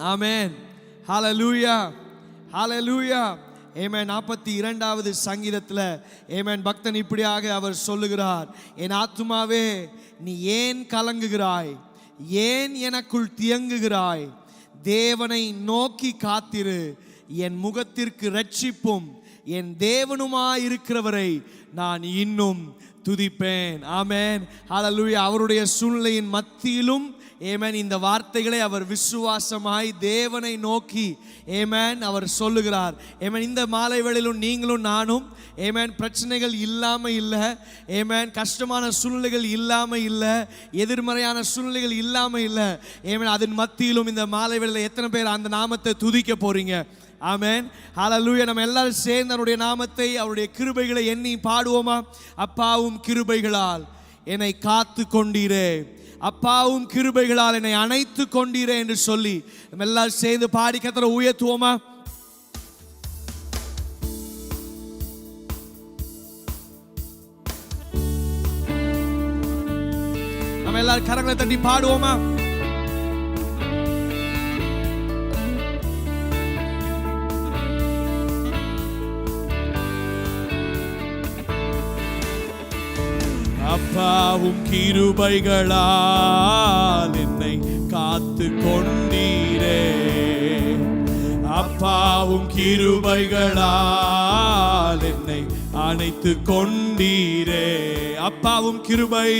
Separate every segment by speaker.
Speaker 1: ஆமென். ஹalleluya, ஹalleluya. ஆமென். 42வது சங்கீதத்தில் ஆமென் பக்தன் இப்படியாக அவர் சொல்லுகிறார், என் ஆத்துமாவே நீ ஏன் கலங்குகிறாய், ஏன் எனக்குள் தியங்குகிறாய், தேவனை நோக்கி காத்திரு, என் முகத்திற்கு இரட்சிப்பும் என் தேவனுமாயிருக்கிறவரை நான் இன்னும் துதிப்பேன். ஆமென். ஹalleluya. அவருடைய சூழ்நிலையின் மத்தியிலும் ஆமென் இந்த வார்த்தைகளை அவர் விசுவாசமாய் தேவனை நோக்கி ஆமென் அவர் சொல்லுகிறார். ஆமென். இந்த மாலை வேளையிலும் நீங்களும் நானும் ஆமென் பிரச்சனைகள் இல்லாமல் இல்லை, ஆமென் கஷ்டமான சூழ்நிலைகள் இல்லாமல் இல்லை, எதிர்மறையான சூழ்நிலைகள் இல்லாமல் இல்லை. ஆமென். அதன் மத்தியிலும் இந்த மாலை வேளையில் எத்தனை பேர் அந்த நாமத்தை துதிக்க போறீங்க? ஆமென். ஹalleluya. நம்ம எல்லாரும் சேர்ந்து அவருடைய நாமத்தை அவருடைய கிருபைகளை எண்ணி பாடுவோமா? அப்பாவும் கிருபைகளால் என்னை காத்து கொண்டீரே, அப்பாவும் கிருபைகளால் என்னை அணைத்து கொண்டீரே என்று சொல்லி நம்ம எல்லாரும் சேர்ந்து பாடி கர்த்தரை உயர்த்துவோமா? நம்ம எல்லாரும் கரங்களை தட்டி பாடுவோமா? அப்பாவும் கிருபைகளால் என்னை காத்து கொண்டீரே, அப்பாவும் கிருபைகளால் என்னை அணைத்து கொண்டீரே, அப்பாவும் கிருபைகளால்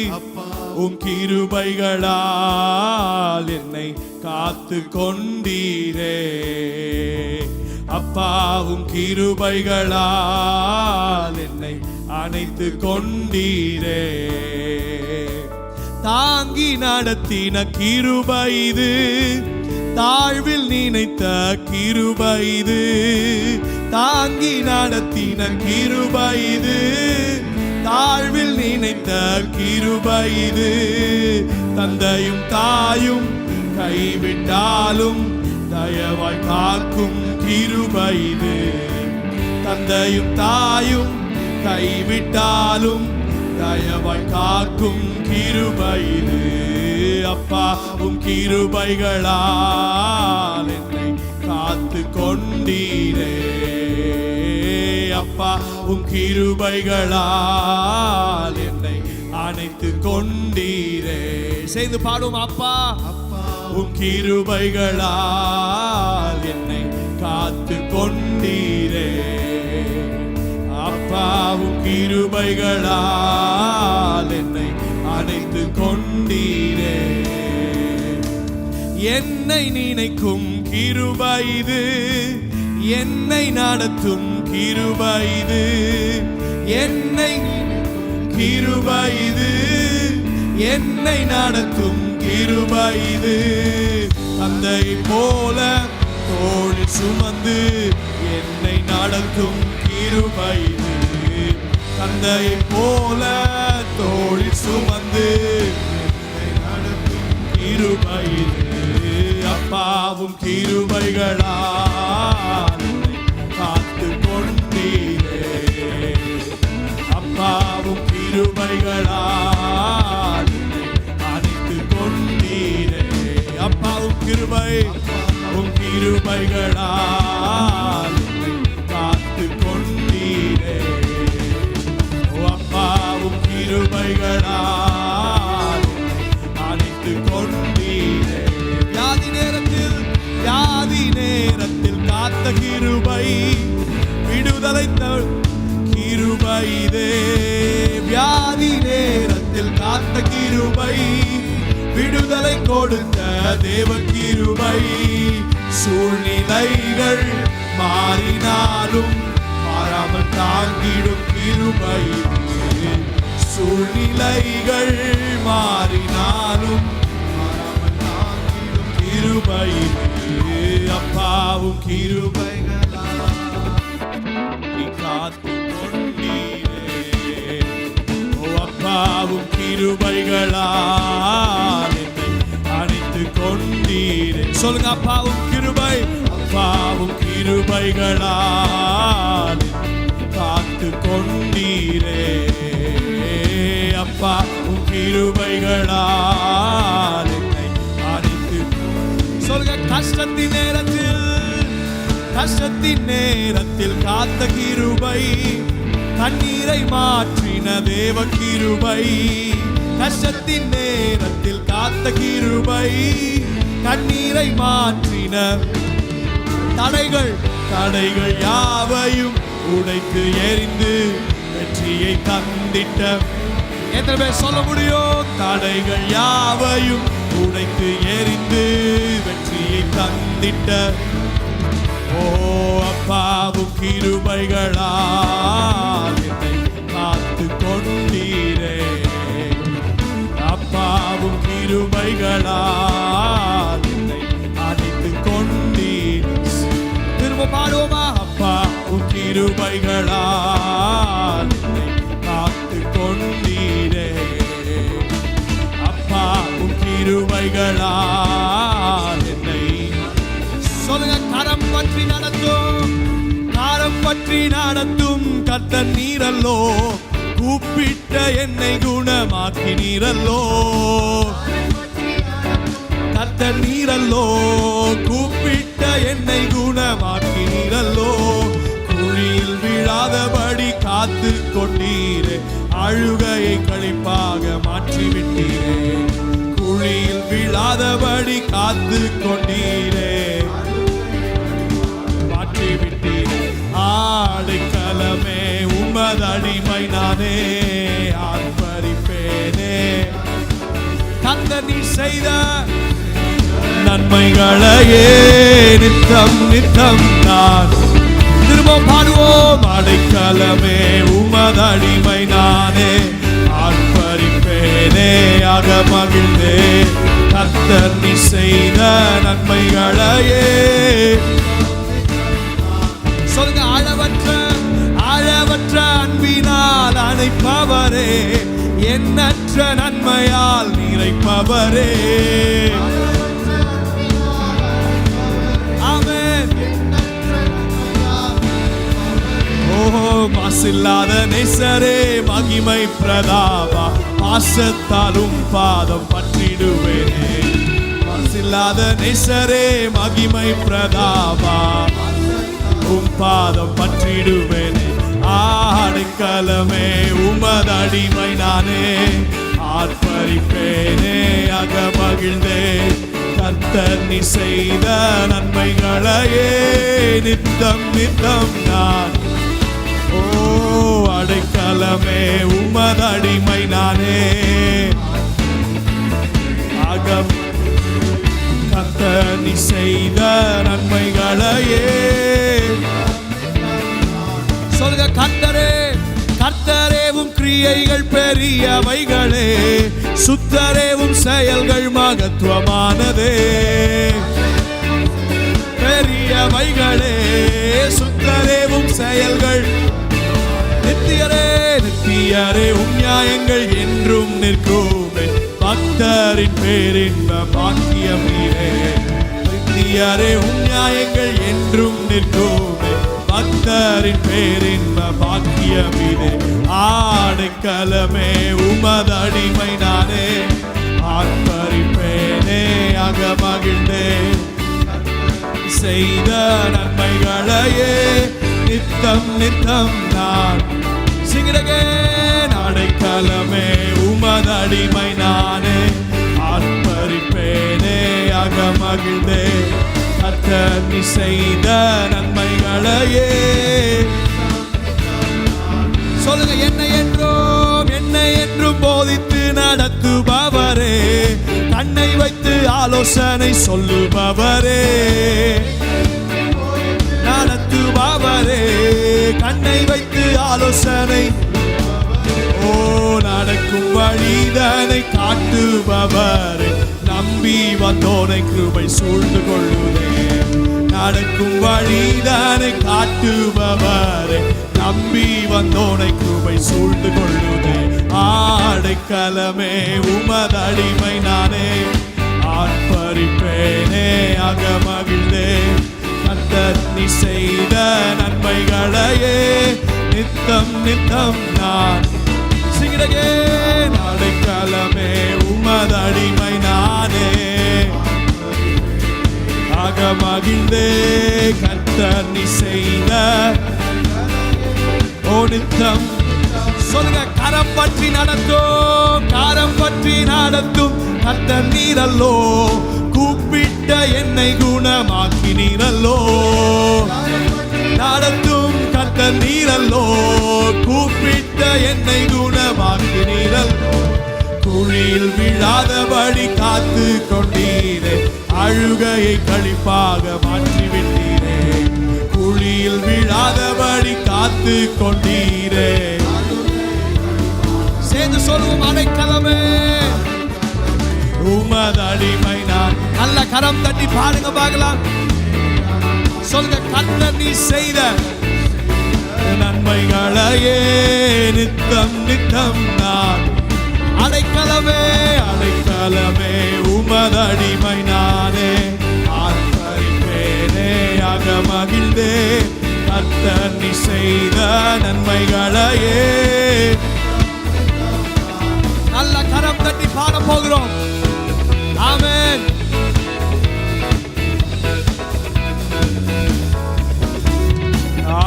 Speaker 1: என்னை காத்து கொண்டீரே, அப்பாவும் கிருபைகளால் என்னை அணைத்து கொண்டீரே, தாங்கி நடத்தின கிருபை இது, தாழ்வில் நினைத்த கிருபை இது, தாங்கி நடத்தின கிருபை இது, தாழ்வில் நினைத்த கிருபை இது, தந்தையும் தாயும் கைவிட்டாலும் தயவாய் காக்கும் கிருபை இது, தந்தையும் தாயும் கைவிட்டாலும் தயவாய் காக்கும் கிருபை இது, அப்பாவும் கிருபைகளால் என்னை காத்து கொண்டீரே, அப்பாவும் கிருபைகளால் என்னை அணைத்து கொண்டீரே. சேர்ந்து பாடுவோம். அப்பா உம் கிருபைகளால் என்னை காத்து கொண்டீரே, அப்பாவும் கிருபைகளால் என்னை அணைத்து கொண்டீரே, என்னை நினைக்கும் கிருபை இது, என்னை நடத்தும் கிருபை இது, என்னை கிருபை இது, என்னை நடத்தும் கிருபை இது, தந்தை போல தோளில் சுமந்து என்னை நடத்தும் கிருபை இது, தந்தை போல தோளில் சுமந்து என்னை நடத்தும் கிருபை இது, அப்பாவும் கிருபைகளால் என்னை காத்து கொண்டீரே, அப்பாவும் கிருபைகளால் என்னை அணைத்து கொண்டீரே, அப்பாவும் கிருபைகளால் என்னை காத்து கொண்டீரே, அப்பாவும் கிருபைகளால் அணைத்து கொண்டீரே, வியாதி நேரத்தில் காத்த கிருபை, விடுதலை கிருபை இதே, வியாதி நேரத்தில் காத்த கிருபை, விடுதலை கொடுத்த தேவ கிருபை, சூழ்நிலைகள் மாறினாலும் மாறாமல் தாங்கிடும் கிருபை, சூழ்நிலைகள் மாறினாலும் மாறாமல் தாங்கிடும் கிருபை, அப்பாவும் கிருபைகளால் நீ காத்து கொண்டீரே, அப்பாவும் கிருபைகளால் என்னை அணைத்து கொண்டீரே. சொல்லுங்க, அப்பாவும் கிருபை, அப்பாவும் கிருபைகளால் காத்து கொண்டீரே, அப்பாவும் கிருபைகளால் என்னை அணைத்து. சொல்லுங்க, கஷ்டத்தின் நேரத்தில் காத்த கிருபை, கண்ணீரை மாற்றின தேவ கிருபை. கஷ்டத்தின் நேரத்தில் காத்த கிருபை, கண்ணீரை மாற்றின. தடைகள் யாவையும் உடைத்து எறிந்து வெற்றியை தந்திட்ட. எத்தனை பேர் சொல்ல முடியும்? தடைகள் யாவையும் உடைத்து எறிந்து வெற்றியை தந்திட்ட. ஓ அப்பாவும் கிருபைகளால் என்னை காத்து கொண்டீரே. அப்பாவும் கிருபைகளால் என்னை அணைத்து கொண்டீர். திரும்ப பாடுவோமா? அப்பாவும் கிருபைகளால் என்னை காத்து கொண்டீரே. அப்பாவும் கிருபைகளால் என்னை சொல்லுங்க. கரம் பற்றி நடத்தும் கர்த்தர் நீரல்லோ, கூப்பிட்ட என்னை குணமாக்கி நீரல்லோ. கர்த்தர் நீரல்லோ, கூப்பிட்ட என்னை குணமாக்கி நீரல்லோ. குழியில் விழாதபடி காத்து கொண்டீரே, அழுகையை களிப்பாக மாற்றிவிட்டீரே. குழியில் விழாதபடி காத்து கொண்டீரே, மாற்றிவிட்டீரே. ஆடைக்கலமே உமது அடிமை நானே, ஆர்ப்பரிப்பேனே. கர்த்தர் நீ செய்த நன்மைகளையே நித்தம் நான் திரும்ப பாடுவோம். அடைக்கலமே உமது அடிமை நானே, ஆர்ப்பரிப்பேனே, ஆக மகிழ்ந்தே. கர்த்தர் நீ செய்த நன்மைகளையே சொல்லுங்க. ஆழவற்ற அன்பினால் அணைப்பவரே, எண்ணற்ற நன்மையால் நிறைப்பவரே. ஆமென். ஓஹோ மாசில்லாத நேசரே, மகிமை பிரதாபா, பாசத்தாலும் பாதம் பற்றிடுவேனே. மாசில்லாத நேசரே, மகிமை பிரதாபா, பாதம் பற்றிடுவேனே. ஆடைக்கலமே உமது அடிமை நானே, ஆர்ப்பரிப்பேனே, அக மகிழ்ந்தே. கர்த்தர் நீ செய்த நன்மைகளையே நித்தம் நான். ஓ அடைக்கலமே உமது அடிமை நானே, அகம் கர்த்தர் நீ செய்த நன்மைகளையே சொல்லுங்க. கர்த்தரேவும் கிரியைகள் பெரியவைகளே, சுத்தரேவும் செயல்கள் மகத்துவமானதே. பெரியவைகளே, சுத்தரேவும் செயல்கள். நித்தியரே உம் நியாயங்கள் என்றும் நிற்குமே. பக்தரின் பேரின்ப பாக்கியம் நீரே. நித்தியரே உம் நியாயங்கள் என்றும் நிற்குமே. பக்தரின் பேரின்ப பாக்கியம் இதே. ஆடைக்கலமே உமது அடிமை நானே, ஆர்ப்பரிப்பேனே, அக மகிழ்ந்தே. செய்த நன்மைகளையே நித்தம் நான். சிங்கடகே அடைக்கலமே உமது அடிமை நானே, ஆர்ப்பரிப்பேனே, அக மகிழ்ந்தே. கர்த்தர் நீ செய்த நன்மைகளையே சொல்லுங்க. என்னை என்றும் போதித்து நடத்துபவரே, கண்ணை வைத்து ஆலோசனை சொல்லுபவரே. நடத்துபவரே, கண்ணை வைத்து ஆலோசனை. ஓ நடக்கும் வழிதனை காட்டுபவரே, நம்பி வந்தோனை கிருபை சூழ்ந்து கொள்ளுதே. நடக்கும் வழிதனை காட்டுபவரே, நம்பி வந்தோனை கிருபை சூழ்ந்து கொள்ளுதே. ஆடைக்கலமே உமது அடிமை நானே, ஆர்ப்பரிப்பேனே, அக மகிழ்ந்தே. கர்த்தர் நீ செய்த நன்மைகளையே நித்தம் நான். சிங்கடகே அடைக்கலமே உமது அடிமை நானே, ஆக மகிழ்ந்தே கர்த்தர் நீ செய்த நித்தம் சொல்லுங்க. கரம் பற்றி நடத்தும், கரம் பற்றி நடத்தும் கர்த்தர் நீரல்லோ, கூப்பிட்ட என்னை குணமாக்கி நீரல்லோ. நடத்தும் கர்த்தர் நீரல்லோ, கூப்பிட்ட என்னை குணமாக்கி நீரல்லோ. குழியில் விழாதபடி காத்து கொண்டீரே, அழுகையை களிப்பாக மாற்றிவிட்டீரே. குழியில் விழாதபடி காத்து கொண்டீரே. சேர்ந்து சொல்லுவோம், அடைக்கலமே உமது அடிமை நான். நல்ல கரம் தட்டி பாடுங்க பார்க்கலாம். சொல்லுங்க, கர்த்தர் நீ செய்த நன்மைகளையே நித்தம் நித்தம் நான். அடைக்கலமே அடைக்கலமே உமது அடிமை நானே. ஆர்ப்பரிப்பேனே ஆக மகிழ்ந்தே கர்த்தர் நீ செய்த நன்மைகளையே. நல்ல கரம் தட்டி பாட போகிறோம். ஆமென்.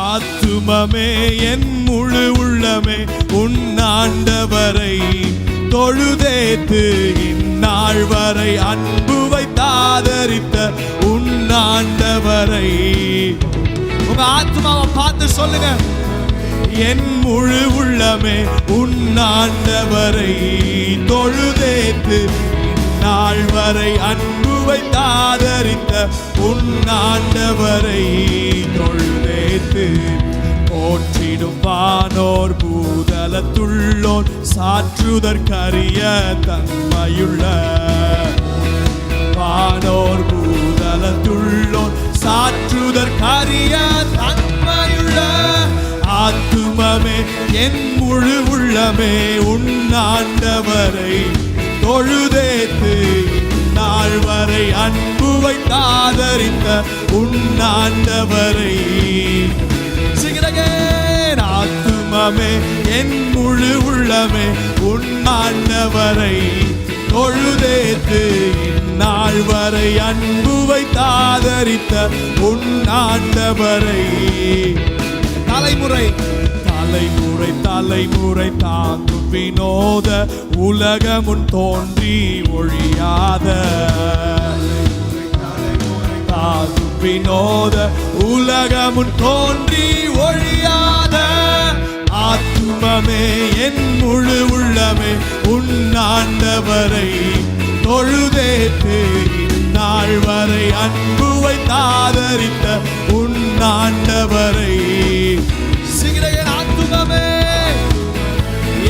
Speaker 1: ஆத்துமமே என் முழு உள்ளமே உன் ஆண்டவரை தொழுதேத்து, இந்நாள் வரை அன்பு வைத்தாதரித்த உன் ஆண்டவரை. உங்க ஆத்மாவை பார்த்து சொல்லுங்க, என் முழு உள்ளமே உன் ஆண்டவரை தொழுதேத்து, இந்நாள் வரை அன்பு வைத்தாதரித்த உன் ஆண்டவரை தொழுதேத்து. போற்றிடும் வானோர் பூதலத்துள்ளோர் சாற்றுதற்கரிய தன்மையுள்ள, வானோர் பூதலத்துள்ளோர் சாற்றுதற்கரிய தன்மையுள்ள. ஆத்துமமே என் முழு உள்ளமே உன் ஆண்டவரை தொழுதேத்து, நாள் வரை அன்பு வைத்தாதரித்த உன் ஆண்டவரை. ஆத்துமமே என் முழு உள்ளமே உன் ஆண்டவரை தொழுதேத்து, இந்நாள் வரை அன்பு வைத்தாதரித்த உன் ஆண்டவரை. தலைமுறை தலைமுறை தலைமுறை தாங்கும் வினோத உலகமுன் தோன்றி ஒழியாத, தாங்கும் வினோத உலகமுன் தோன்றி ஒழியாத. ஆத்துமமே என் முழு உள்ளமே உன் ஆண்டவரை தொழுதேத்து, இந்நாள் வரை அன்பு வைத்தாதரித்த உன் ஆண்டவரை. ஆத்துமமே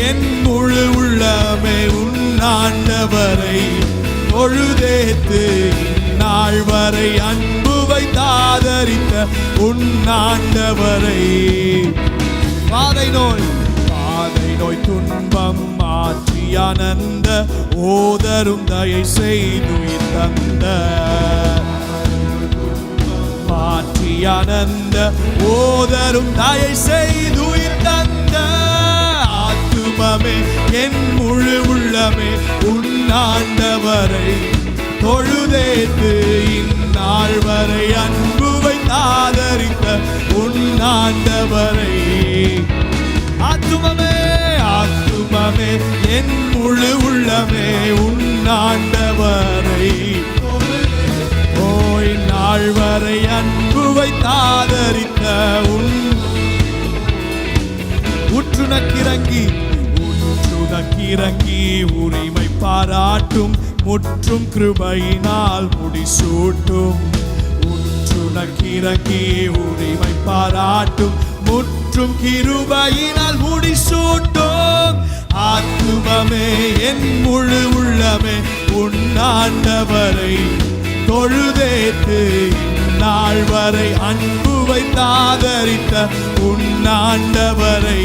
Speaker 1: என் முழு உள்ளமே உன் ஆண்டவரை தொழுதேத்து, இந்நாள் வரை அன்பு வைத்தாதரித்த உன் ஆண்டவரை. பாதை நோய் பாதை நோய் துன்பம் மாற்றி ஆனந்த ஓதரும் தயை செய்து தந்த, மாற்றி ஆனந்த ஓதரும் தயை செய்து தந்த. ஆத்துமமே என் முழு உள்ளமே உன் ஆண்டவரை தொழுதேத்து, இந்நாள் வரை அன்பு வைத்தாதரித்த உன் ஆண்டவரை. ஆத்துமமே ஆத்துமமே என் முழு உள்ளமே உன் ஆண்டவரை, ஓய் நாள் வரை அன்பு வைத்தாதரித்த உன். உற்றுனக்கிறங்கி உற்றுனக்கிறங்கி உரிமை பாராட்டும், முற்றும் கிருபையினால் முடிசூட்டும். உற்றுனக்கிறங்கி உரிமை பாராட்டும், முற்றும் கிருபையினால் முடிசூட்டும். ஆத்துமமே என் முழு உள்ளமே உன் ஆண்டவரை தொழுதேத்து, இந்நாள் வரை அன்பு வைத்தாதரித்த உன் ஆண்டவரை.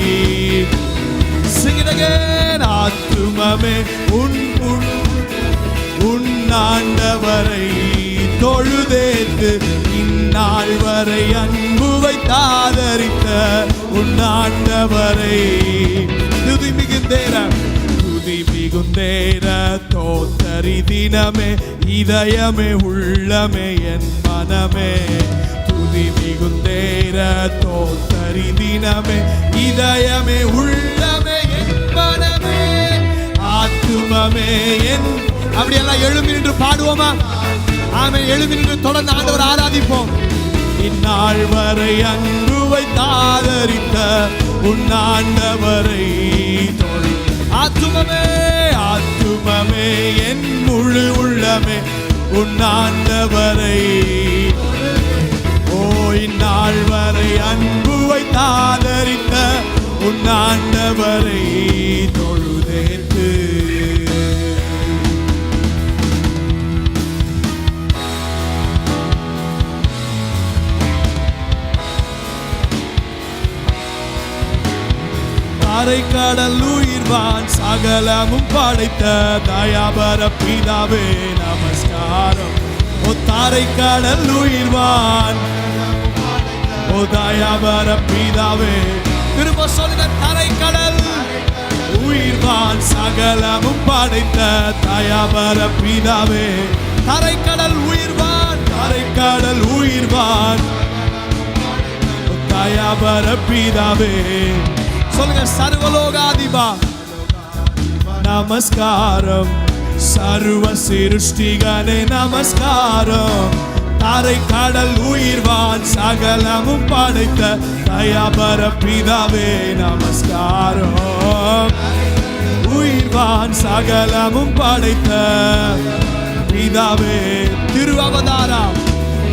Speaker 1: ஆத்துமமே உன் ஆண்டவரை தொழுதேத்து, இந்நாள் வரை அன்பு வைத்தாதரித்த உன் ஆண்டவரை. துதி மிகுந்தேர துதி மிகுந்தேர தோத்தரி தினமே இதயமே உள்ளமே என் மனமே துதி மிகுந்தேர தோத்தரி தினமே இதயமே உள்ளமே என் மனமே ஆத்துமமே என் அப்படியெல்லாம் எழும்பி நின்று பாடுவோமா? ஆமென். எழும்பி நின்று தொடர்ந்து ஆண்டவர் ஆராதிப்போம். இந்நாள் வரை அன்பு வைத்தாதரித்த உன் ஆண்டவரை ஆத்துமமே ஆத்துமமே என் முழு உள்ளமே உன் ஆண்டவரை ஓ இந்நாள் வரை அன்பு வைத்தாதரித்த உன் ஆண்டவரை தொழுதேத்து தாரை கடல் உயிர்வான் சகலமும் படைத்த தயாபர பிதாவே நமஸ்காரம். ஓ தாரை கடல் உயிர்வான் ஓ தயாபர பிதாவே திரும்ப சொல்லுங்க. தாரை கடல் உயிர்வான் சகலமும் படைத்த தயாபர பிதாவே தாரை கடல் உயிர்வான் தாரை கடல் உயிர்வான் தயாபர பிதாவே சொல்லுங்க. சர்வலோகாதிபா நமஸ்காரம் சர்வ சிருஷ்டிகனே நமஸ்காரம். தாரை கடல் உயிர்வான் சகலமும் படைத்த தயாபர பிதாவே நமஸ்காரம். உயிர்வான் சகலமும் படைத்த பிதாவே திருவவதாரா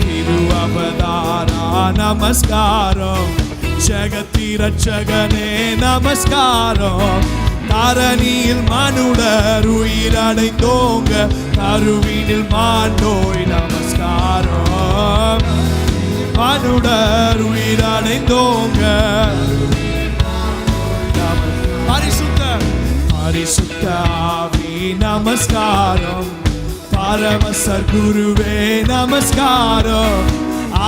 Speaker 1: திருவவதாரா நமஸ்காரம். ஜெகத்தி ரட்சகனே நமஸ்காரம். தாரணியில் மானுடர் உயிரடைந்தோங்க கருவினில் மாண்டோய் நமஸ்காரம். மானுடர் உயிரடைந்தோங்க பரிசுத்த பரிசுத்த ஆவி நமஸ்காரம். பரமசர் குருவே நமஸ்காரம்.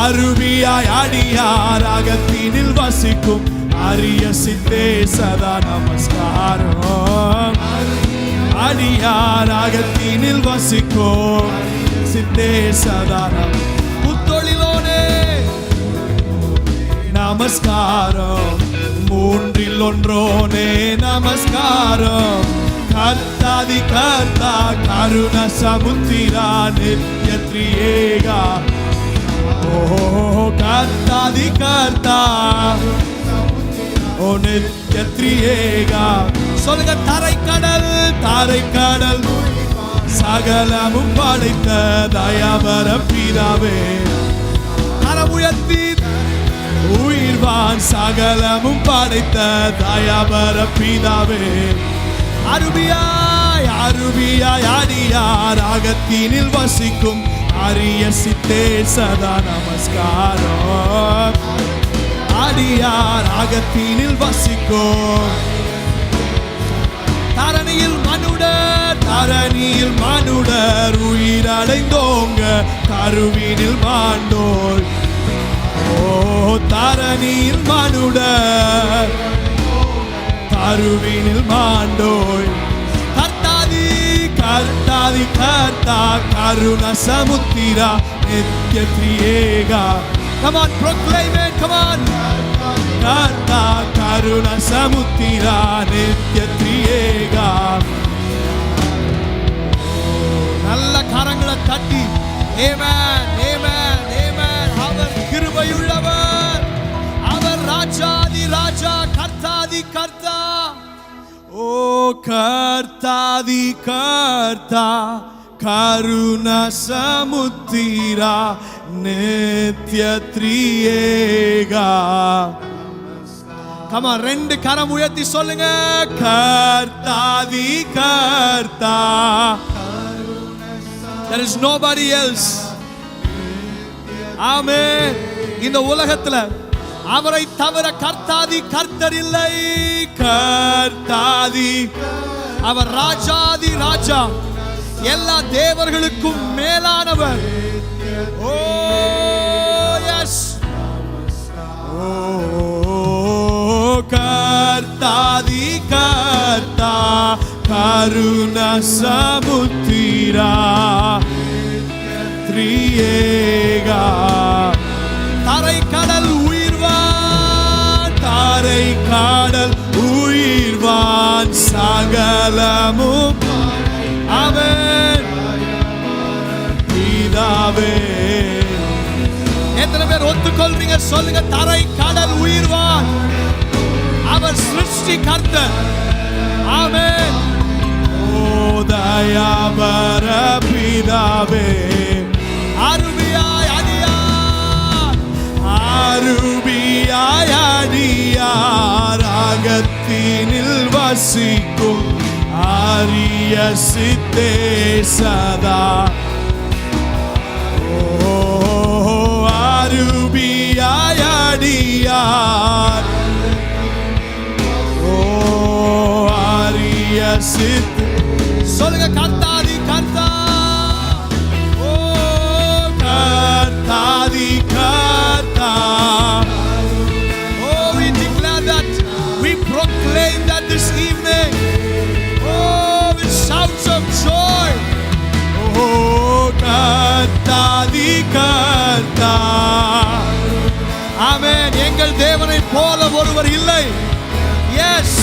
Speaker 1: அருவியாய் அடியார் அகத்தினில் வசிக்கும் அரிய சித்தே சதா நமஸ்காரம். அடியார் அகத்தினில் வசிக்கும் சித்தே சதா புத்தொழிலோனே நமஸ்காரம். மூன்றில் ஒன்றோனே நமஸ்காரம். கர்த்தாதி கர்த்தா கருண சமுத்திரா நித்ய திரியேகா ஓ கர்த்தாதி கர்த்தா ஓ நித்ய திரியேகா சொல்லுங்க. தாரை கடல் தாரை கடல் சகலமும் படைத்த தயாபர பிதாவே கரமுயர்த்தி உயிர்வான் சகலமும் படைத்த தயாபர பிதாவே அருவியாய் அருவியாய் அடியார் அகத்தினில் வசிக்கும் அரிய சித்தே சதா நமஸ்காரம். அடியார் அகத்தினில் வசிக்கும் தரணியில் மானுடர் உயிரடைந்தோங்க கருவினில் மாண்டோர் ஓ தரணியில் மானுடர் கருவினில் மாண்டோய் கர்த்தாதி கர்த்தாதி கர்த்தா கருண சமுத்திரா நித்ய திரியேகா. Come on, proclaim it, come on. கர்த்தா கருண சமுத்திரா நித்ய திரியேகா. நல்ல கரங்களை தட்டி ஆமென் ஆமென் ஆமென். அவர் கிருபையுள்ளவர், அவர் ராஜாதி ராஜா, கர்த்தாதி கர்த்தா. ஓ கர்த்தாதி கர்த்தா கருண சமுத்திரா நித்ய திரியேகா. Come on, ரெண்டு கரம் உயர்த்தி சொல்லுங்க. கர்த்தாதி கர்த்தா. There is nobody else. ஆமென். இந்த உலகத்துல அவரை தவிர கர்த்தாதி கர்த்தர் இல்லை. கர்த்தாதி அவர் ராஜாதி ராஜா, எல்லா தேவர்களுக்கும் மேலானவர். ஓ எஸ் ஓ கர்த்தாதி கர்த்தா கருண சமுத்திரா திரியேகா தரை கடல் உயிர்வான் தாரை கடல் உயிர்வான் சகலமும் அவன் பிதாவே. எத்தனை பேர் ஒத்துக்கொள்றீங்க சொல்லுங்க? தரை கடல் உயிர்வான் அவர் சிருஷ்டி கர்த்தர். ஆமென். ஓ தயாபர பிதாவே அருவியாய் அடியார் அருவியாய் அடியார் அகத்தினில் வசிக்கும் ஆரிய சித்தே சதா. ஓ அருவியாய் அடியார் சொல்லுங்க கர்த்தாதி கர்த்தா. ஓ கர்த்தாதி கர்த்தா. Oh, we declare that, we proclaim that this evening. Oh, with shouts of joy. Oh கர்த்தாதி கர்த்தா. ஆமென். எங்கள் தேவனை போல ஒருவர் இல்லை. எஸ்,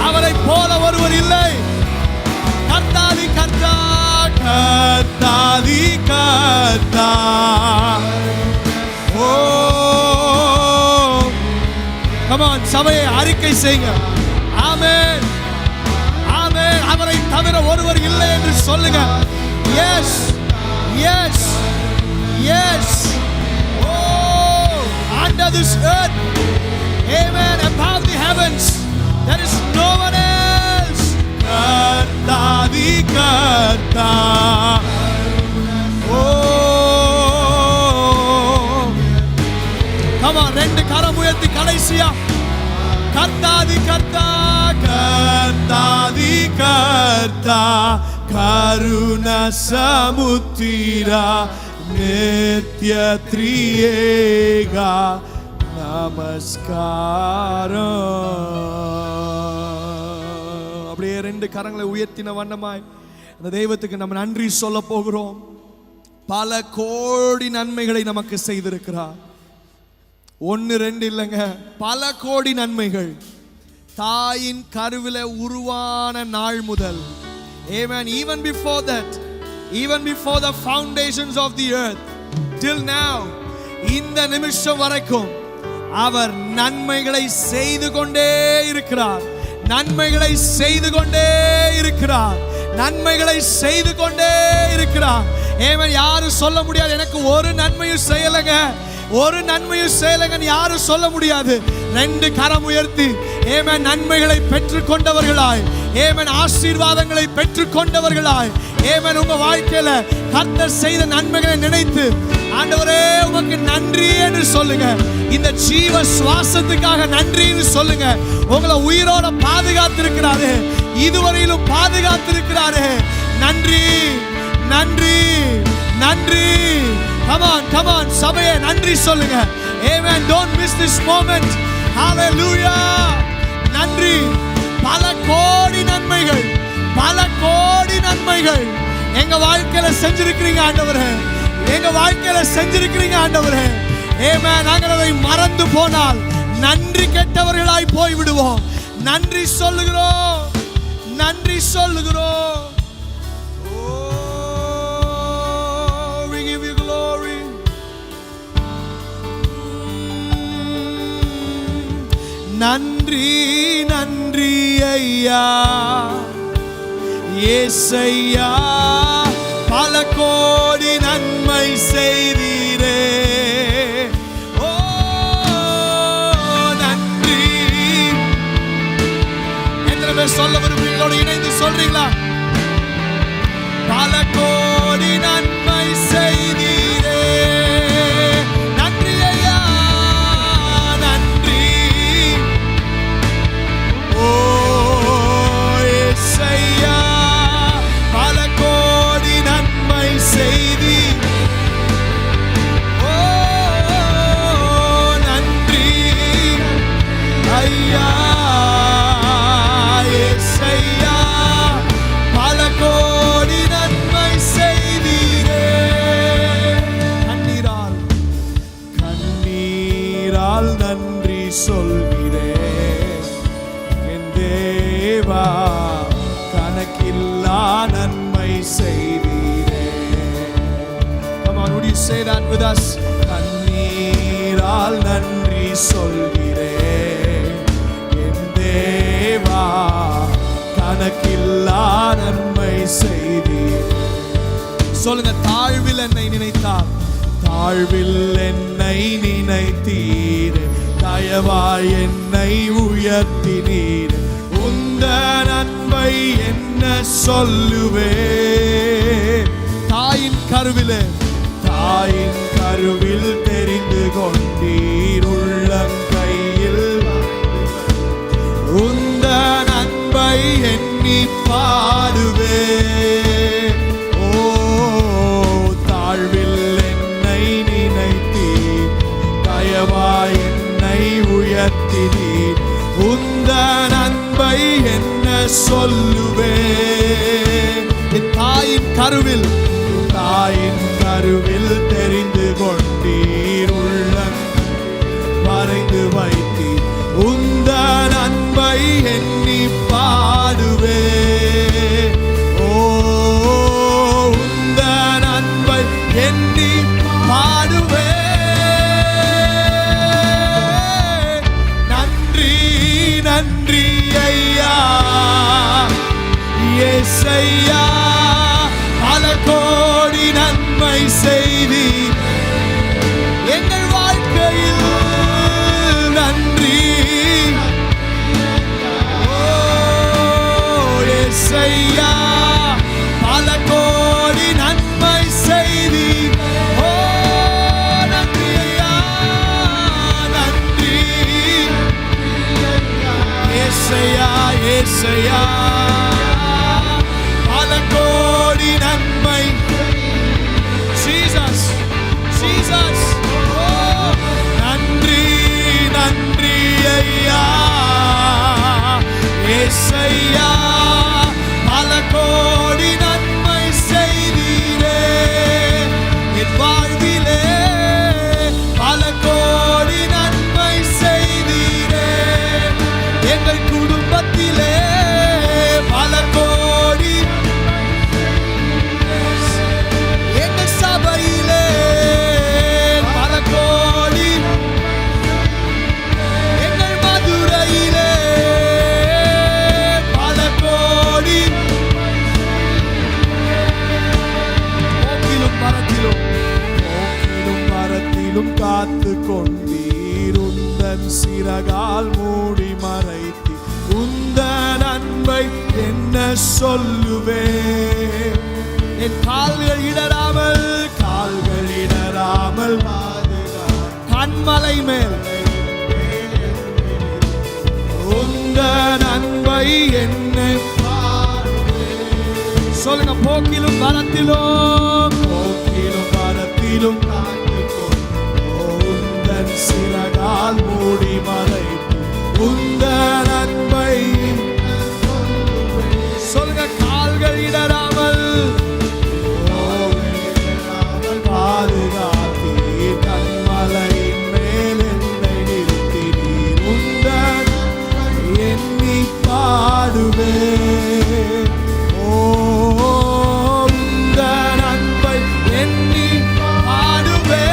Speaker 1: அவரை போல ஒருவர் இல்லை. கர்த்தாதி கர்த்தா கர்த்தாதி கர்த்தா. ஓ come on, சபையை அறிக்கை செய்யுங்க. ஆமென் ஆமென். அவரை தவிர ஒருவர் இல்லை என்று சொல்லுங்க. Yes yes yes. Oh under this earth, amen, above the heavens, there is no one else. கர்த்தாதி கர்த்தா. ஓ come on, ரெண்டு கரம் உயர்த்தி கடைசியா கர்த்தாதி கர்த்தா கர்த்தாதி கர்த்தா. கருண சமுத்திரா நித்ய திரியேகா நமஸ்காரம். அப்படியே ரெண்டு கரங்களை உயர்த்தின வண்ணமாய் அந்த தெய்வத்துக்கு நம்ம நன்றி சொல்ல போகிறோம். பல கோடி நன்மைகளை நமக்கு செய்திருக்கிறார். ஒன்னு ரெண்டு இல்லைங்க, பல கோடி நன்மைகள். தாயின் கருவில உருவான நாள் முதல், amen, even before that, even before the foundations of the earth, till now, இந்த நிமிஷம் வரைக்கும் அவர் நன்மைகளை செய்து கொண்டே இருக்கிறார். நன்மைகளை செய்து கொண்டே இருக்கிறார். நன்மைகளை செய்து கொண்டே இருக்கிறார். ஏமன். யாரும் சொல்ல முடியாது எனக்கு ஒரு நன்மையும் செய்யலைங்க, ஒரு நன்மையும் செய்யலைங்கன்னு யாரும் சொல்ல முடியாது. ரெண்டு கரம் உயர்த்தி ஏமன் நன்மைகளை பெற்றுக் கொண்டவர்களாய், ஏமன் ஆசீர்வாதங்களை பெற்றுக் கொண்டவர்களாய், ஏமன் உங்க வாழ்க்கையில கர்த்தர் செய்த நன்மைகளை நினைத்து ஆண்டவரே உமக்கு நன்றி என்று சொல்லுங்க. இந்த ஜீவ சுவாசத்துக்காக நன்றின்னு சொல்லுங்க. உங்களை உயிரோட பாதுகாத்திருக்கிறாரு, இதுவரையிலும் பாதுகாத்திருக்கிறாரு. நன்றி நன்றி நன்றி. Come on, come on, சபையே நன்றி சொல்லுங்க. Amen. Don't miss this moment. Hallelujah. நன்றி. பல கோடி நன்மைகள், பல கோடி நன்மைகள் எங்க வாழ்க்கையில செஞ்சிருக்கிறீங்க ஆண்டவரே. எங்க வாழ்க்கையில செஞ்சிருக்கிறீங்க ஆண்டவரே. Amen. நாங்கள் அதை மறந்து போனால் நன்றி கெட்டவர்களாய் போய் விடுவோம். நன்றி சொல்லுகிறோம், நன்றி சொல்லுகிறோம். நன்றி நன்றி ஐயா ஏசையா, பல கோடி நன்மை செய்தீரே. ஓ நன்றி. எத்தனை பேர் சொல்ல விரும்புகிறீங்களோட இணைந்து சொல்றீங்களா? பல கோடி நன்மை செய்தீரே. நன்றி ஐயா நன்றி. ஓ ஏசையா, பல கோடி நன்மை செய்தி. ஓ நன்றி ஐயா ஏசையா, கண்ணீரால் நன்றி சொல்கிறேன் என் தேவா, கணக்கில்லா நன்மை செய்தீரே. Come on, would you say that with us? கண்ணீரால் நன்றி சொல்கிறேன் என் தேவா, கணக்கில்லா நன்மை செய்தீர். சொல்லுங்க, தாழ்வில் என்னை நினைத்தார், தாழ்வில் என்னை நினைத்தீர், தயவாய் என்னை உயர்த்தினீர், உந்தன் அன்பை என்ன சொல்லுவே. தாயின் கருவிலே, தாயின் கருவில் தெரிந்து கொண்டீர், உள்ளங்கையில் உந்தன் அன்பை எண்ணி பாடுவே. ஓ, தாழ்வில் என்னை நினைத்தீர், தயவாய் என்னை உயர்த்தினீர், உந்தன் அன்பை என்ன சொல்லுவே. என் தாயின் கருவில், தாயின் கருவில் தெரிந்து கொண்டீர், உள்ளம் வரைந்து வைத்தீர், உந்தன் அன்பை எண்ணி பாடுவே. ஓ, உந்தன் அன்பை எண்ணி பாடுவே. நன்றி நன்றி ஐயா இயேசையா, பல கோடி நன்மை செய்தீர் எங்கள் வாழ்க்கையில். நன்றி ஓ இயேசையா, பல கோடி நன்மை செய்தீர். ஓ நன்றி ஐயா, நன்றி இயேசையா, இயேசையா, பல கோடி நன்மை. Jesus, Jesus, oh, நன்றி நன்றி ஐயா இயேசையா, பல கோடி நன்மை செய்தீரே என் வாழ்விலே, பல கோடி நன்மை செய்தீரே எங்கள் குடும்பத்திலே, பல கோடி எங்கள் சபையிலே, பல கோடி எங்கள் மதுரையிலே, பல கோடி போக்கிலும் மரத்திலும், போக்கிலும் மரத்திலும் காத்து கொண்டீர், உந்தன் சிறகால் மூடி மறைத்தி, உந்தன் அன்பை என்ன சொல்லுவே. என் கால்கள் இடராமல், கால்கள் இடராமல் கண்மலை மேல் உந்தன் அன்பை என்ன. சொல்லுங்க, போக்கிலும் வரத்திலும், போக்கிலும் வரத்திலும் உந்தன் சிறகால் மூடி மறைத்து, உந்தன் அன்பை. சொல்லுங்க, கால்கள் இடராமல் பாதுகாத்தீர், கண்மலையின் மேல் என்னை நிறுத்தினீர், உந்தன் எண்ணி பாடுவே. ஓ, உந்தன் அன்பை எண்ணி பாடுவே.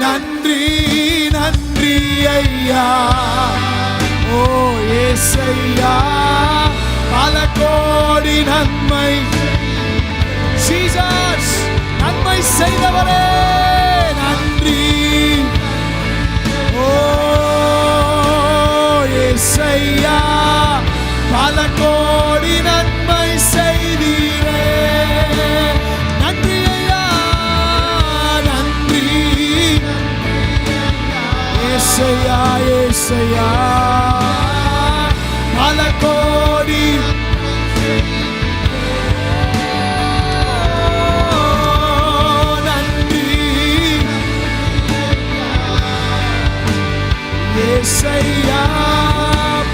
Speaker 1: நன்றி நன்றி ஐயா ஓ இயேசையா, பல கோடி நன்மை. Jesus, நன்மை செய்தவரே நன்றி. ஓ இயேசையா, பல கோடி நன்மை செய்தீரே. நன்றி ஐயா, நன்றி இயேசையா, இயேசையா, பல கோடி. இயேசையா,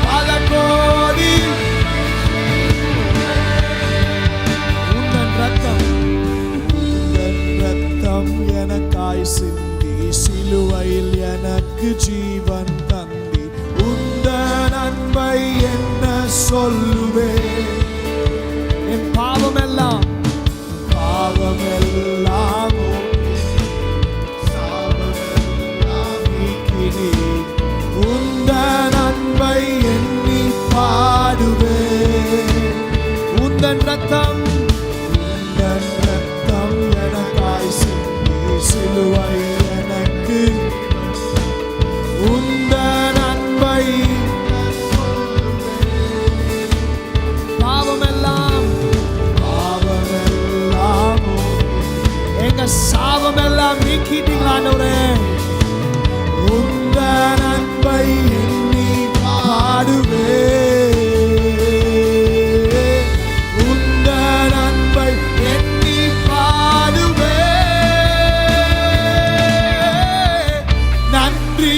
Speaker 1: பல கோடி. உந்தன் ரத்தம், உந்தன் ரத்தம் எனக்காய் சிந்தி சிலுவையில் எனக்கு ஜீவன் தந்தி உந்த நன்மை என்ன சொல்லுவேன் என் பாவமெல்லாம் உந்த நன்மை எண்ணி பாடுவேன் உந்தன் ரத்தம் எனக்காய் சிந்தி சிலுவை எனக்கு உந்த நன்மை பாவமெல்லாம் எங்க சாபமெல்லாம் நீக்கிட்டீங்களானவரே உந்த நன்மை எண்ணி பாடுவே உந்த நன்மை எண்ணி பாடுவே நன்றி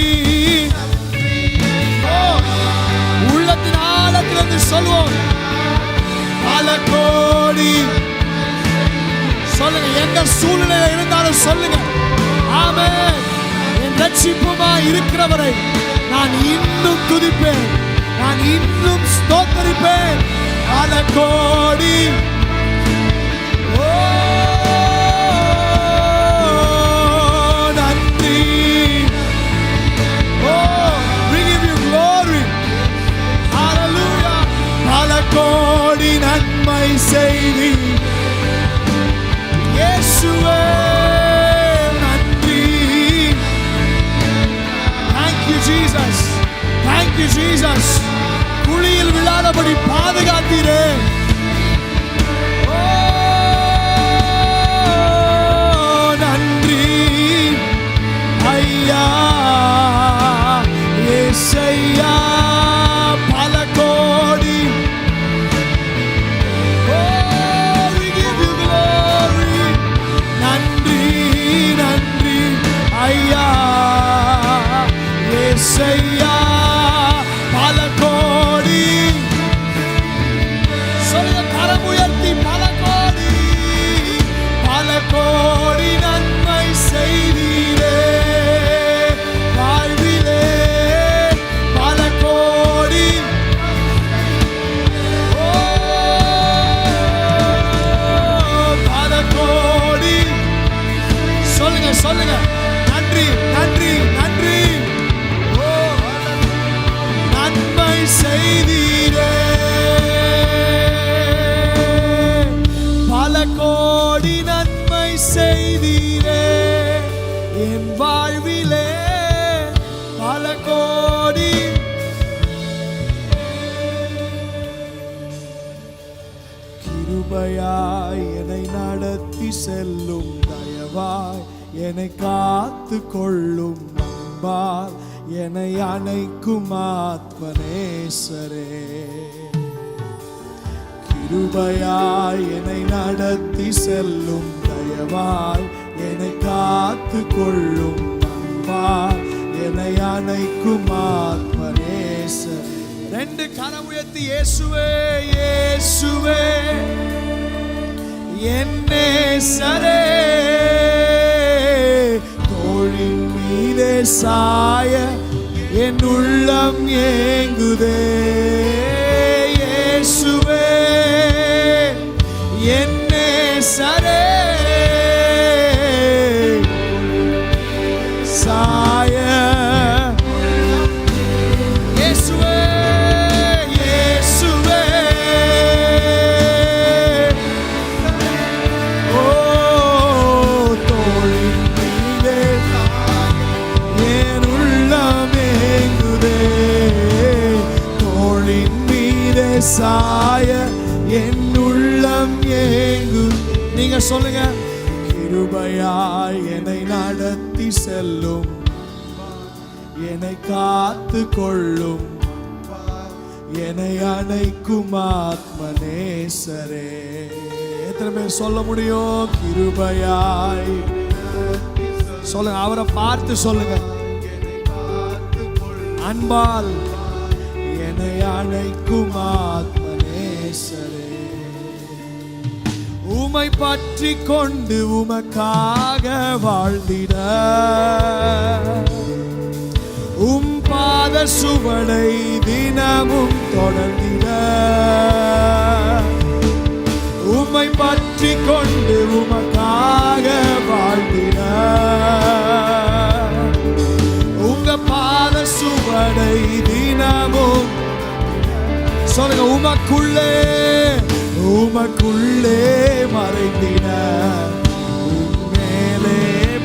Speaker 1: உள்ளத்தின் ஆழத்திலிருந்து சொல்லுவோம் பல கோடி சொல்லுங்க எந்த சூழ்நிலை இருந்தாலும் சொல்லுங்க ஆமென் என் ரட்சிப்புமாய் இருக்கிறவரை நான் இன்னும் துதிப்பேன் நான் இன்னும் ஸ்தோத்தரிப்பேன் பல கோடி நன்றி we give you glory hallelujah பல கோடி நன்மை செய்தி இயேசுவே நன்றி thank you Jesus thank you Jesus குழியில் விழாதபடி பாதுகாத்தீரே நன்றி ஐயா இயேசையா பல கோடி ஐயா இயேசையா பல கோடி சொல்லுங்க கரம் உயர்த்தி பல கோடி நன்மை செய்தீரே வாழ்விலே பல கோடி பல கோடி சொல்லுங்க சொல்லுங்க நன்றி நன்றி நன்றி நன்மை செய்தீரே பல கோடி நன்மை செய்தீரே என் வாழ்விலே பல கோடி கிருபையாய் என்னை நடத்தி செல்லும் தயவாய் என்னை காத்து கொள்ளும் அன்பால் என்னை அணைக்கும் ஆத்மநேசரே கிருபையாய் என்னை நடத்தி செல்லும் தயவாய் என்னை காத்து கொள்ளும் அன்பால் என்னை அணைக்கும் ஆத்மநேசரே ரெண்டு கரம் உயர்த்தி இயேசுவே இயேசுவே என் நேசரே தோளின் மீதே சாய என் உள்ளம் ஏங்குதே இயேசுவே என் நேசரே சாய இயேசுவே இயேசுவே ஓ தோளின் மீதே என் உள்ளம் ஏங்குதே தோளின் மீதே சாய என் உள்ளம் ஏங்கு நீங்க சொல்லுங்க கிருபையாய் என்னை நடத்தி செல்லும் என்னை காத்து கொள்ளும் என்னை அணைக்கும் ஆத்மநேசரே எத்தனை பேர் சொல்ல முடியும் கிருபையாய் சொல்லுங்க அவரை பார்த்து சொல்லுங்க அன்பால் என்னை அணைக்கும் ஆத்மநேசரே உம்மை பற்றி கொண்டு உமக்காக வாழ்ந்திட உம் பாத சுவடை தினமும் தொடர்ந்திட உம்மை பற்றி கொண்டு உமக்காக வாழ்ந்திட உங்க பாத சுவடை தினமும் சொல்லுங்க. உமக்குள்ளே உமக்குள்ளே மறைந்திட மேலே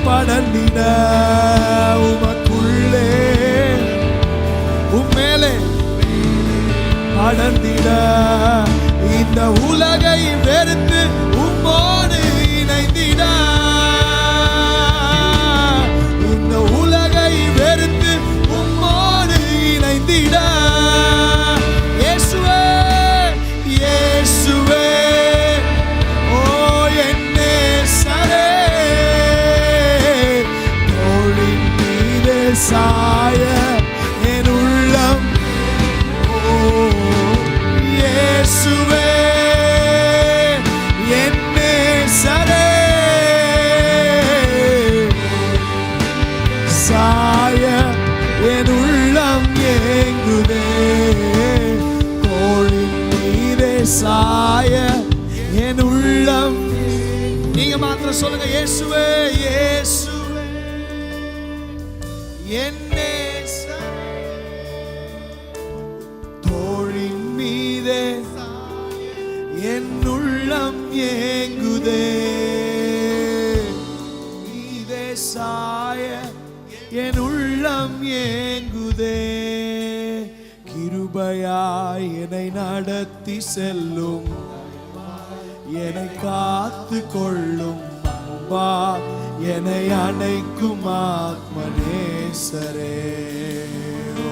Speaker 1: படர்ந்திட உமக்குள்ளே உம்மேலே படர்ந்திட இந்த உலகை வெறுத்து உம்மோடு இணைந்திட இந்த உலகை வெறுத்து உம்மோடு இணைந்திட இயேசுவே இயேசுவே ஓ என் நேசரே தோளின் மீது சாய என் உள்ளம் ஓ இயேசுவே என் நேசரே சாய என் உள்ளம் ஏங்குதே தோளின் மீது சாய என் உள்ளம். நீங்க மாத்திரம் சொல்லுங்க. இயேசுவே இயேசுவே என் தோளின் மீது என் உள்ளம் ஏங்குதே மீதே சாய என் உள்ளம் ஏங்குதே. கிருபையாய் என்னை நடத்தி செல்லும் என்னை காத்து கொள்ளும் அன்பா என்னை அணைக்கும் ஆத்மநேசரே ஓ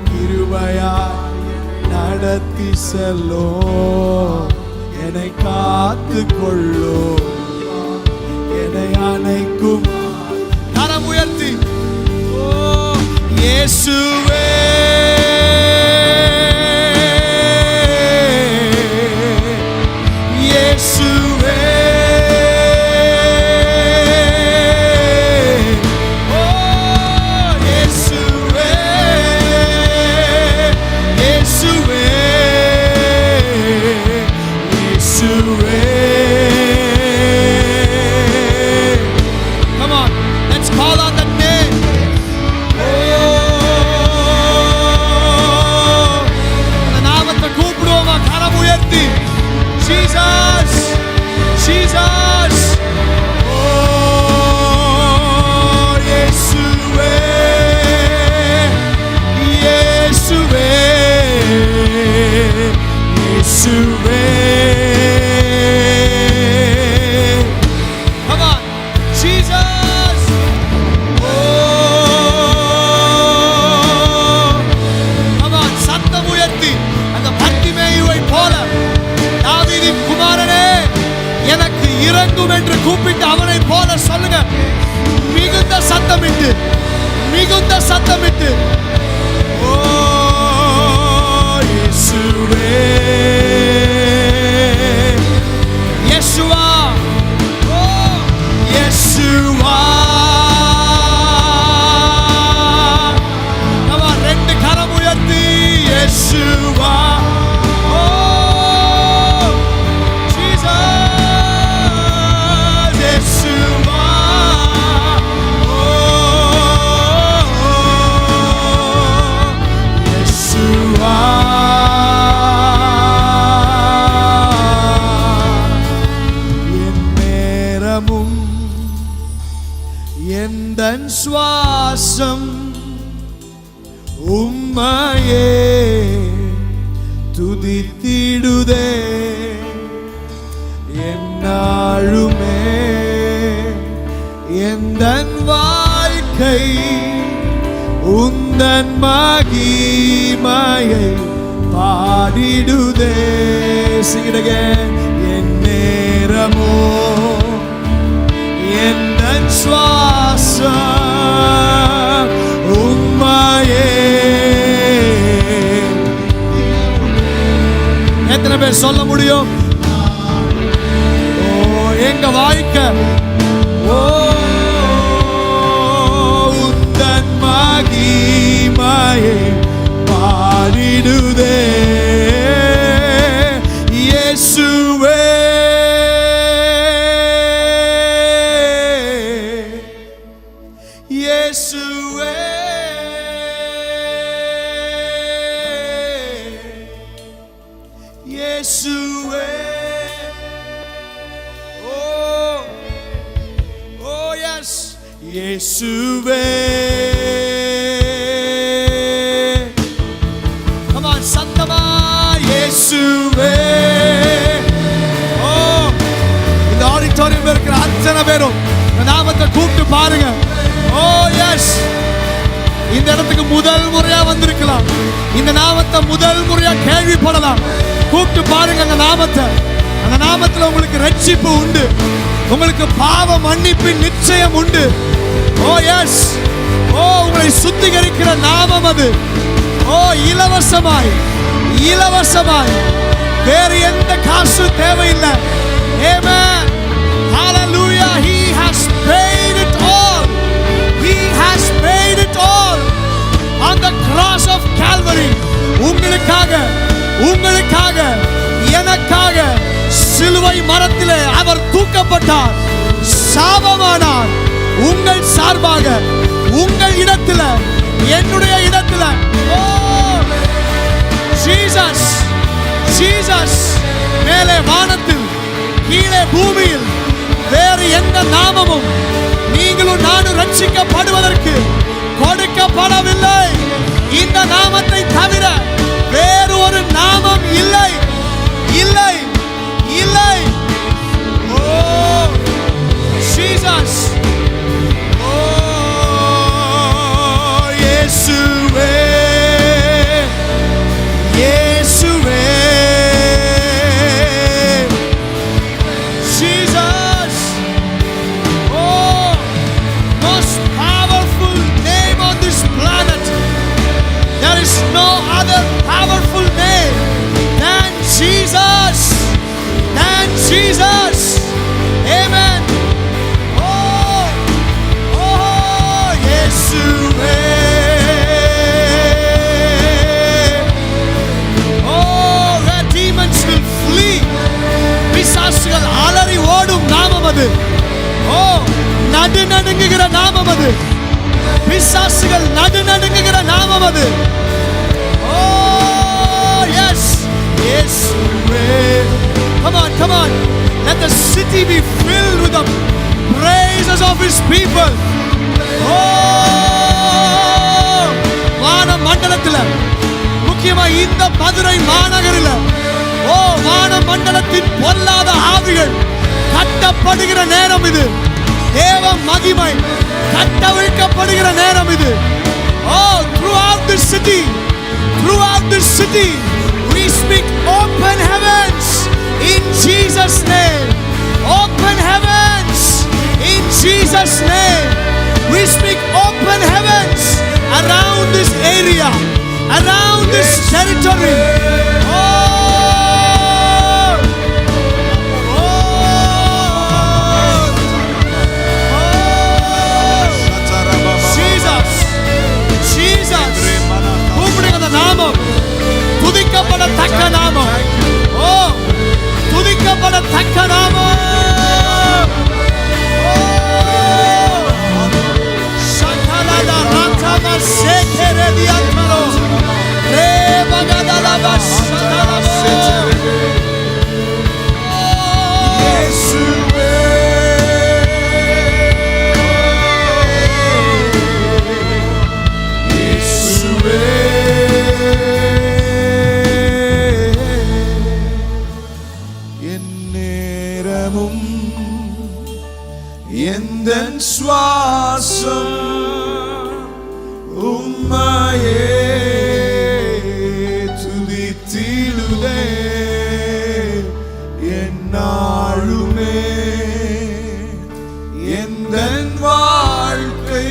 Speaker 1: கிருபையாய் நடத்தி செல்லும் என்னை காத்து கொள்ளும் என்னை அணைக்கும். கரம் உயர்த்தி ஓ இயேசுவே இயேசுவே ஓ இயேசுவே இயேசுவே இயேசுவே. Come on, let's call on that name. அந்த நாமத்தை கூப்பிடுவோமா? கரம் உயர்த்தி Jesus, Jesus, oh Yeshuve, Yeshuve, Yeshuve. Come on, Jesus, oh, come on, சத்தம் உயர்த்தி அந்த பர்திமேயுவை போல தாவீதின் குமாரனே எனக்கு இறங்கும் என்று கூப்பிட்டு அவனை போல சொல்லுங்க. மிகுந்த சத்தமிட்டு மிகுந்த சத்தமிட்டு ஓ இயேசுவே யெஷுவா ஓ யெஷுவா. நம்ம ரெண்டு கரம் உயர்த்தி யெஷுவா எந்தன் சுவாசம் உம்மையே துதித்திடுதே என்னாலுமே எந்தன் வாழ்க்கை உந்தன் மகிமையை பாடிடுதே. Sing it again. என் நேரமோ எந்தன் சுவாசம் உம்மையே. எத்தனை பேர் சொல்ல முடியும்? எங்க வாழ்க்கை உந்தன் மகிமையை பாடிடுதே இயேசுவே இயேசுவே இயேசுவே oh yes இயேசுவே come on சத்தமா இயேசுவே இந்த ஆடிட்டோரியம் இருக்கிற அத்தனை பேரும் இந்த நாமத்தை கூப்பிட்டு பாருங்க oh yes இந்த இடத்துக்கு முதல் முறையா வந்திருக்கலாம் இந்த நாமத்தை முதல் முறையா கேள்விப்படலாம் கூப்பிட்டு பாருங்க அந்த நாமத்துல உங்களுக்கு ரட்சிப்பு உண்டு உங்களுக்கு பாவ மன்னிப்பின் நிச்சயம் உண்டு ஓ எஸ் ஓ உங்களை சுத்திகரிக்கிற நாமம் அது ஓ இலவசமாய் வேறு எந்த காசு தேவையில்லை ஆமென் hallelujah he has paid it all on the cross of Calvary உங்களுக்காக எனக்காக சிலுவை மரத்திலே அவர் தூக்கப்பட்டார் சாபமானார் உங்கள் சார்பாக உங்கள் இடத்துல என்னுடைய இடத்துல ஜீசஸ் மேலே வானத்தில் கீழே பூமியில் வேறு எந்த நாமமும் நீங்களும் நானும் ரட்சிக்கப்படுவதற்கு கொடுக்கப்படவில்லை இந்த நாமத்தை தவிர வேறு ஒரு நாமம் இல்லை ஓ ஜீசஸ் ஓ இயேசுவே Jesus oh most powerful name on this planet there is no other powerful name than Jesus amen oh இயேசுவே oh where demons will flee பிசாசுகள் அலறி ஓடும் நாமம் அது ஓ நடுநடுங்குகிற நாமம் அது பிசாசுகள் நடுநடுங்குகிற நாமம் அது oh yes come on let the city be filled with the praises of his people oh வான மண்டலத்துல முக்கியமா இந்த மதுரை மாநகரில் ஓ வான மண்டலத்தின் பொல்லாத ஆவிகள் கட்டப்படுகிற நேரம் இது தேவ மகிமை கட்டவிழ்க்கப்படுகிற நேரம் இது oh throughout the city we speak open heavens in Jesus name open heavens in Jesus name we speak open heavens around this area around this territory துதிக்கப்படத்தக்க நாமம் ஓ துதிக்கப்படத்தக்க நாமம் சகலத ரத்தம சேகரதியந்தரோ ரேபகதலபஸ் எந்தன் சுவாசம் உம்மையே துதித்திடுதே என்னாலுமே எந்தன் வாழ்க்கை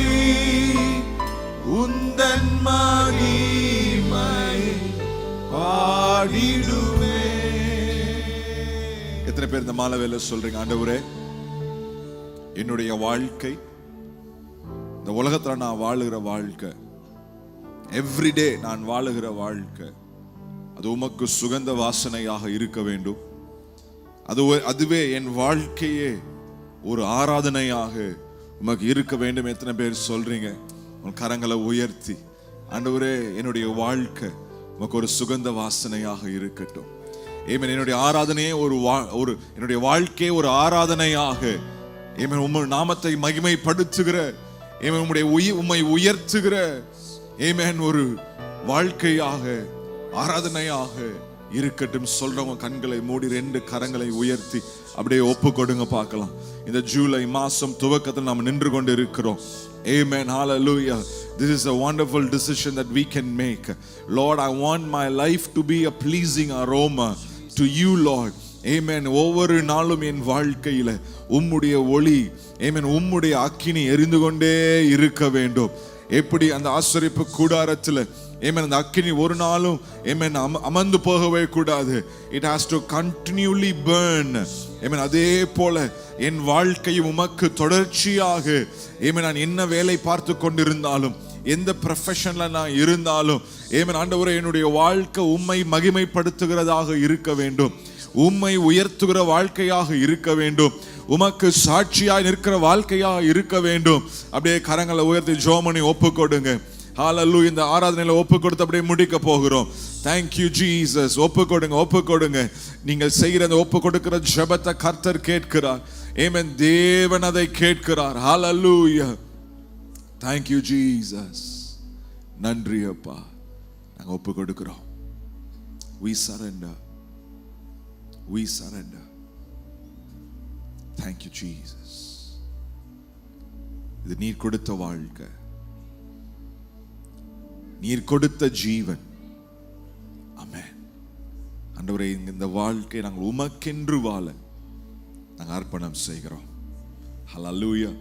Speaker 1: உந்தன் மகிமை பாடிடுமே. எத்தனை பேர் இந்த மாலை வேலை சொல்றீங்க, ஆண்டவரே
Speaker 2: என்னுடைய வாழ்க்கை, இந்த உலகத்துல நான் வாழுகிற வாழ்க்கை, எவ்ரிடே நான் வாழுகிற வாழ்க்கை, அது உமக்கு சுகந்த வாசனையாக இருக்க வேண்டும். அதுவே என் வாழ்க்கையே ஒரு ஆராதனையாக உமக்கு இருக்க வேண்டும். எத்தனை பேர் சொல்றீங்க? உன் கரங்களை உயர்த்தி, ஆண்டவரே என்னுடைய வாழ்க்கை உமக்கு ஒரு சுகந்த வாசனையாக இருக்கட்டும். ஏமேன். என்னுடைய ஆராதனையே ஒரு என்னுடைய வாழ்க்கையே ஒரு ஆராதனையாக, ஏமேன், உம்முடைய நாமத்தை மகிமைப்படுத்துகிற, ஏமேன், உம்மை உயர்த்துகிற, ஏமேன், ஒரு வாழ்க்கையாக, ஆராதனையாக இருக்கட்டும். சொல்றவங்க கண்களை மூடி 2 கரங்களை உயர்த்தி அப்படியே ஒப்பு கொடுங்க பார்க்கலாம். இந்த ஜூலை மாசம் துவக்கத்தில் நாம் நின்று கொண்டு இருக்கிறோம். Amen. Hallelujah. This is a wonderful decision that we can make. Lord, I want my life to be a pleasing aroma to you, Lord. Amen. ஒவ்வொரு நாளும் என் வாழ்க்கையில உம்முடைய ஒளி, Amen, உம்முடைய அக்கினி எரிந்து கொண்டே இருக்க வேண்டும். எப்படி அந்த ஆசரிப்பு கூடாரத்தில், Amen, அந்த அக்கினி ஒரு நாளும், Amen, அமர்ந்து போகவே கூடாது. It has to continually burn. Amen. அதே போல என் வாழ்க்கையும் உமக்கு தொடர்ச்சியாக, Amen, நான் என்ன வேலை பார்த்து கொண்டிருந்தாலும், எந்த ப்ரொஃபஷன்ல நான் இருந்தாலும், Amen, ஆண்டவரே என்னுடைய வாழ்க்கை உம்மை மகிமைப்படுத்துகிறதாக இருக்க வேண்டும், உம்மை உயர்த்துகிற வாழ்க்கையாக இருக்க வேண்டும், உமக்கு சாட்சியாய் நிற்கிற வாழ்க்கையாக இருக்க வேண்டும். அப்படியே கரங்களை உயர்த்தி ஜோமனி ஒப்பு கொடுங்க. ஹalleluya. இந்த ஆராதனையில ஒப்பு கொடுத்து அப்படியே முடிக்க போகிறோம். Thank you Jesus. ஒப்பு கொடுங்க, ஒப்பு கொடுங்க. நீங்கள் செய்கிற அந்த ஒப்பு கொடுக்கிற ஜெபத்தை கர்த்தர் கேட்கிறார். Amen. தேவன் அதை கேட்கிறார். Hallelujah. Thank you Jesus. நன்றி அப்பா. நாங்க ஒப்பு கொடுக்கிறோம். We surrender. We surrender. Thank you Jesus. இது நீர் கொடுத்த வாழ்க்கை, நீர் கொடுத்த ஜீவன். ஆமென். ஆண்டவரே, இந்த வாழ்க்கை நாங்கள் உமக்கென்று வாழ நாங்கள் அர்ப்பணம் செய்கிறோம். ஹல்லேலூயா.